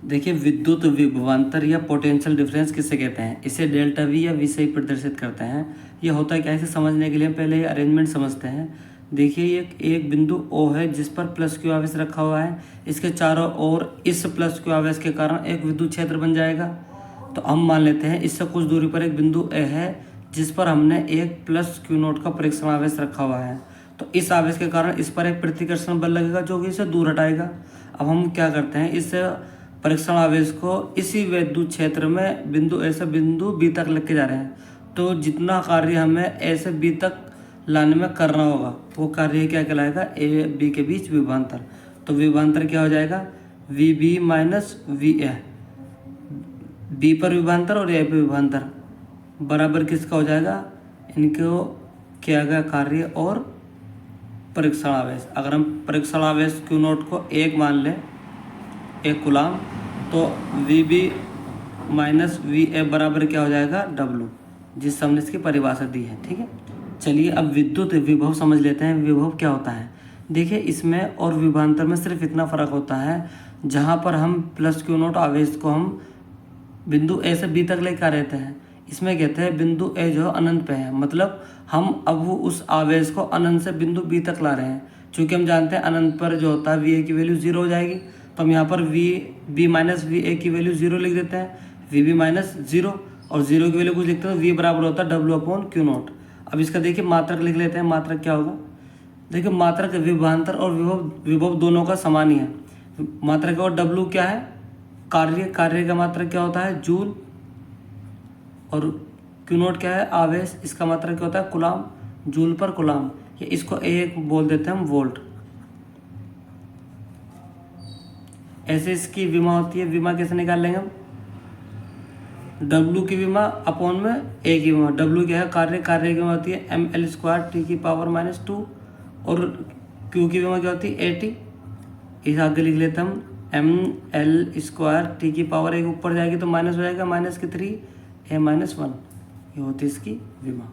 देखिए, विद्युत विभवांतर या पोटेंशियल डिफरेंस किसे कहते हैं? इसे डेल्टा वी या वी से ही प्रदर्शित करते हैं। ये होता है क्या, इसे समझने के लिए पहले अरेंजमेंट समझते हैं। देखिए, एक बिंदु O है जिस पर प्लस क्यू आवेश रखा हुआ है। इसके चारों ओर इस प्लस क्यू आवेश के कारण एक विद्युत क्षेत्र बन जाएगा। तो हम मान लेते हैं इससे कुछ दूरी पर एक बिंदु A है जिस पर हमने एक प्लस क्यू नोट का परीक्षण आवेश रखा हुआ है। तो इस आवेश के कारण इस पर एक प्रतिकर्षण बल लगेगा जो कि इसे दूर हटाएगा। अब हम क्या करते हैं, इस परीक्षण आवेश को इसी विद्युत क्षेत्र में बिंदु ए से बिंदु बी तक लेके जा रहे हैं। तो जितना कार्य हमें ए से बी तक लाने में करना होगा वो कार्य क्या कहलाएगा, ए बी के बीच विभवांतर। तो विभवांतर क्या हो जाएगा, V B minus V A, B पर विभवांतर और ए पर विभवांतर बराबर किसका हो जाएगा, इनको किया गया कार्य और परीक्षण आवेश। अगर हम परीक्षण आवेश क्यू नोट को 1 मान लें, 1 कूलाम, तो V B minus V A बराबर क्या हो जाएगा, डब्लू, जिस हमने इसकी परिभाषा दी है। ठीक है, चलिए अब विद्युत विभव समझ लेते हैं। विभव क्या होता है? देखिए, इसमें और विभवांतर में सिर्फ इतना फ़र्क होता है, जहाँ पर हम प्लस क्यू नोट आवेश को हम बिंदु ए से बी तक लेकर आ रहते हैं, इसमें कहते हैं बिंदु ए जो अनंत पे है, मतलब हम अब वो उस आवेश को अनंत से बिंदु बी तक ला रहे हैं। चूँकि हम जानते हैं अनंत पर जो होता है वी ए की वैल्यू 0 हो जाएगी, तो हम यहाँ पर V B minus V A की वैल्यू 0 लिख देते हैं, वी बी माइनस 0, और 0 की वैल्यू कुछ लिखते हैं तो वी बराबर होता है डब्ल्यू अपॉन क्यू नोट। अब इसका देखिए मात्रक लिख लेते हैं। मात्रक क्या होगा, देखिए मात्रक विभवांतर और विभव दोनों का समान ही है। मात्रक और डब्ल्यू क्या है, कार्य का मात्रक क्या होता है, जूल, और क्यू नोट क्या है, आवेश, इसका मात्रक क्या होता है, कूलाम, जूल पर कूलाम। ये इसको एक बोल देते हैं हम वोल्ट। ऐसे इसकी विमा होती है। विमा कैसे निकाल लेंगे हम, W की विमा अपॉन में A की विमा। W क्या है, कार्य की विमा होती है ml² t की पावर -2, और Q की विमा क्या होती है AT। इस आगे लिख लेते हम ml² t की पावर 1 ऊपर जाएगी तो माइनस हो जाएगा, -3 A -1, ये होती है इसकी विमा।